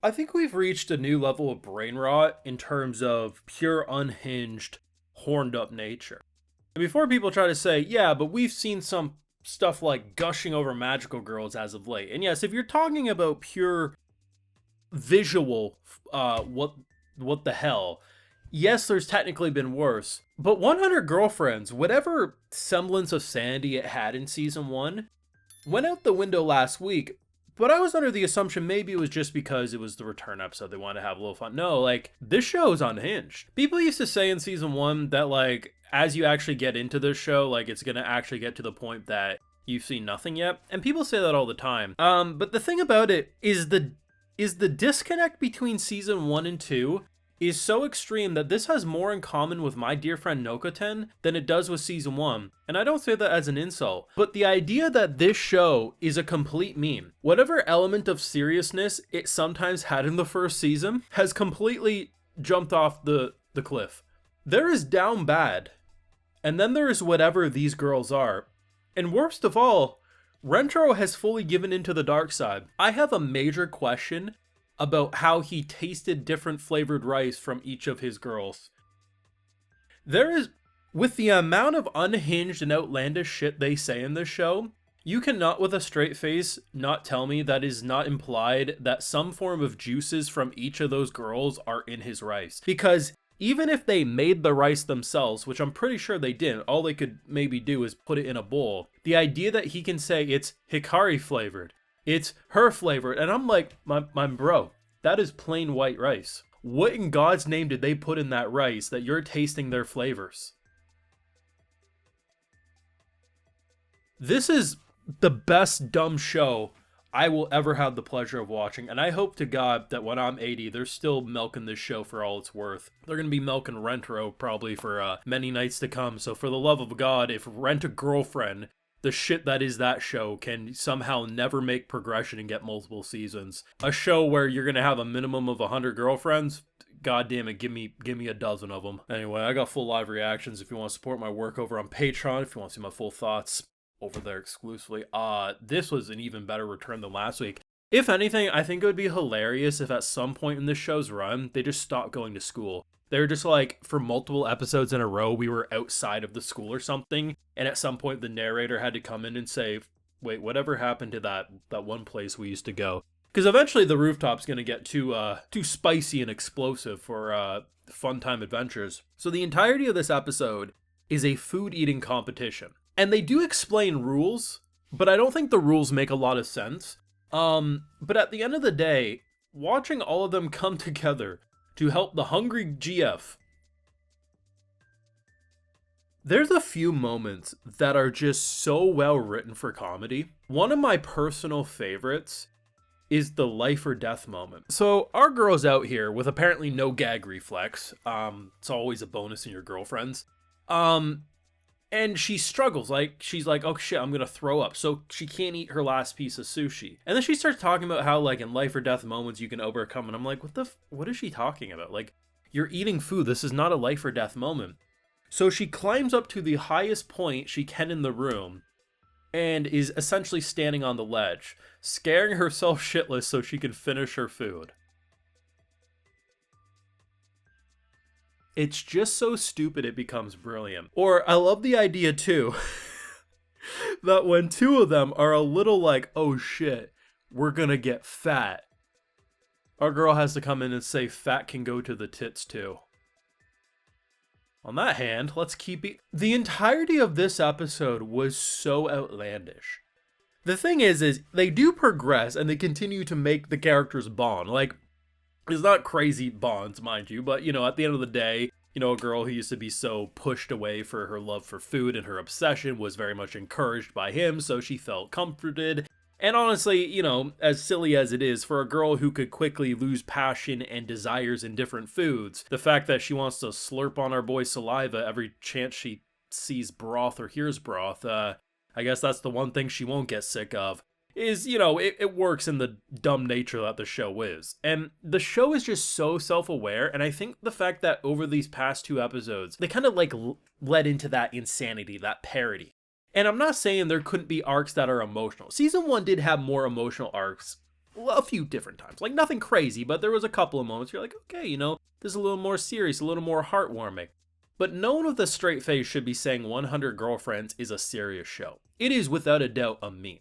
I think we've reached a new level of brain rot in terms of pure unhinged, horned up nature. And before people try to say, yeah, but we've seen some stuff like gushing over magical girls as of late. And yes, if you're talking about pure visual, what the hell? Yes, there's technically been worse, but 100 Girlfriends, whatever semblance of sanity it had in season 1, went out the window last week. But I was under the assumption maybe it was just because it was the return episode, they wanted to have a little fun. No, like, this show is unhinged. People used to say in season 1 that, like, as you actually get into this show, like, it's gonna actually get to the point that you've seen nothing yet. And people say that all the time. But the thing about it is the disconnect between season 1 and 2 is so extreme that this has more in common with My Dear Friend Nokoten than it does with season 1. And I don't say that as an insult, but the idea that this show is a complete meme, whatever element of seriousness it sometimes had in the first season, has completely jumped off the cliff. There is down bad, and then there is whatever these girls are. And worst of all, Rentaro has fully given into the dark side. I have a major question about how he tasted different flavored rice from each of his girls. There is, with the amount of unhinged and outlandish shit they say in this show, you cannot with a straight face not tell me that is not implied that some form of juices from each of those girls are in his rice. Because even if they made the rice themselves, which I'm pretty sure they didn't, all they could maybe do is put it in a bowl. The idea that he can say it's Hikari flavored, it's her flavored, and I'm like, my bro, that is plain white rice. What in God's name did they put in that rice that you're tasting their flavors? This is the best dumb show I will ever have the pleasure of watching, and I hope to God that when I'm 80, they're still milking this show for all it's worth. They're going to be milking Rentaro probably for many nights to come, so for the love of God, if Rent a Girlfriend, the shit that is that show, can somehow never make progression and get multiple seasons, a show where you're going to have a minimum of 100 girlfriends, God damn it, give me a dozen of them. Anyway, I got full live reactions if you want to support my work over on Patreon, if you want to see my full thoughts over there exclusively. This was an even better return than last week. If anything, I think it would be hilarious if at some point in this show's run, they just stopped going to school. They were just like, for multiple episodes in a row, we were outside of the school or something, and at some point the narrator had to come in and say, wait, whatever happened to that one place we used to go? Because eventually the rooftop's going to get too spicy and explosive for fun time adventures. So the entirety of this episode is a food eating competition. And they do explain rules, but I don't think the rules make a lot of sense. But at the end of the day, watching all of them come together to help the hungry GF, there's a few moments that are just so well written for comedy. One of my personal favorites is the life or death moment. So our girl's out here with apparently no gag reflex. It's always a bonus in your girlfriends. And she struggles, like, she's like, oh shit, I'm gonna throw up. So she can't eat her last piece of sushi. And then she starts talking about how, like, in life or death moments you can overcome. And I'm like, what is she talking about? Like, you're eating food. This is not a life or death moment. So she climbs up to the highest point she can in the room and is essentially standing on the ledge, scaring herself shitless so she can finish her food. It's just so stupid it becomes brilliant. Or I love the idea too that when two of them are a little like, oh shit, we're gonna get fat, our girl has to come in and say fat can go to the tits too. On that hand, let's keep it. The entirety of this episode was so outlandish. The thing is they do progress and they continue to make the characters bond. Like, it's not crazy bonds, mind you, but, you know, at the end of the day, you know, a girl who used to be so pushed away for her love for food and her obsession was very much encouraged by him, so she felt comforted. And honestly, you know, as silly as it is, for a girl who could quickly lose passion and desires in different foods, the fact that she wants to slurp on our boy's saliva every chance she sees broth or hears broth, I guess that's the one thing she won't get sick of. Is, you know, it works in the dumb nature that the show is. And the show is just so self-aware, and I think the fact that over these past two episodes, they kind of like led into that insanity, that parody. And I'm not saying there couldn't be arcs that are emotional. Season 1 did have more emotional arcs a few different times. Like, nothing crazy, but there was a couple of moments you're like, okay, you know, this is a little more serious, a little more heartwarming. But no one with a straight face should be saying 100 Girlfriends is a serious show. It is without a doubt a meme.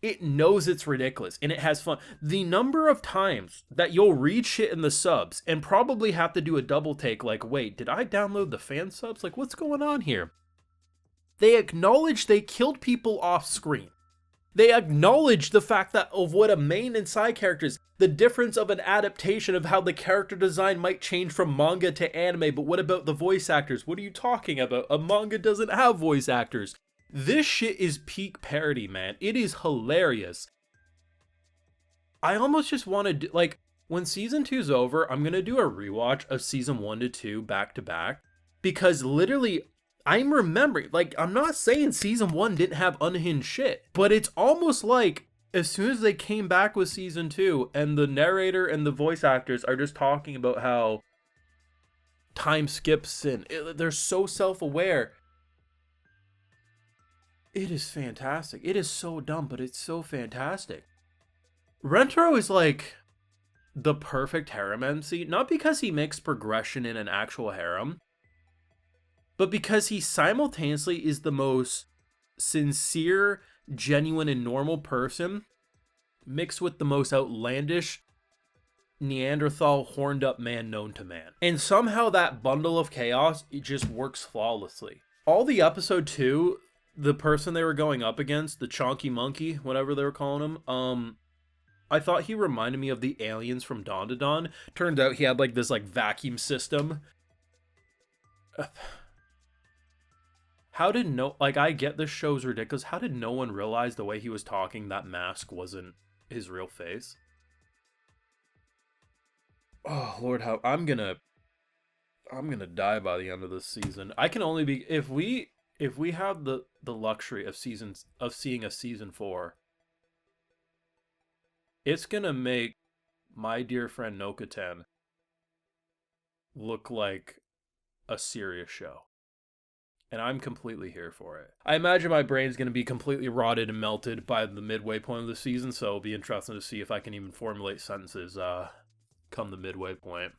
It knows it's ridiculous and it has fun. The number of times that you'll read shit in the subs and probably have to do a double take like, wait, did I download the fan subs? Like, what's going on here? They acknowledge they killed people off screen. They acknowledge the fact that of what a main and side characters, the difference of an adaptation of how the character design might change from manga to anime, but what about the voice actors? What are you talking about? A manga doesn't have voice actors. This shit is peak parody, man. It is hilarious. I almost just want to, like, when season 2's over, I'm going to do a rewatch of season 1 to 2 back to back. Because literally, I'm remembering, like, I'm not saying season 1 didn't have unhinged shit. But it's almost like, as soon as they came back with season 2, and the narrator and the voice actors are just talking about how time skips and they're so self-aware. It is fantastic. It is so dumb, but it's so fantastic. Rentaro is like the perfect harem MC, not because he makes progression in an actual harem, but because he simultaneously is the most sincere, genuine, and normal person, mixed with the most outlandish Neanderthal horned up man known to man. And somehow that bundle of chaos, it just works flawlessly. All the episode 2, the person they were going up against, the chonky monkey, whatever they were calling him, I thought he reminded me of the aliens from Dawn to Dawn. Turns out he had like this like vacuum system. How did I get this show's ridiculous. How did no one realize the way he was talking that mask wasn't his real face? Oh Lord, how I'm gonna die by the end of this season. I can only be if we have the luxury of seeing a season 4, it's gonna make my dear friend 𝘿𝙤𝙬𝙣 look like a serious show. And I'm completely here for it. I imagine my brain's gonna be completely rotted and melted by the midway point of the season, so it'll be interesting to see if I can even formulate sentences come the midway point.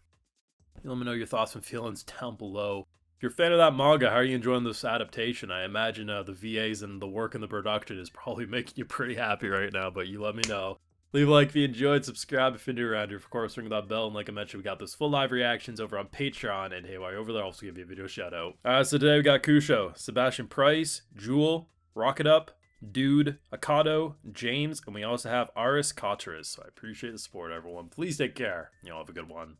Let me know your thoughts and feelings down below. If you're a fan of that manga, how are you enjoying this adaptation? I imagine the VAs and the work in the production is probably making you pretty happy right now, but you let me know. Leave a like if you enjoyed, subscribe if you're new around here. Of course, ring that bell, and like I mentioned, we got those full live reactions over on Patreon, and hey, while you're over there, I'll also give you a video shout out. So today we got Kusho, Sebastian Price, Jewel, Rocket Up, Dude, Akado, James, and we also have 𝘿𝙤𝙬𝙬𝙣. So I appreciate the support, everyone. Please take care. Y'all have a good one.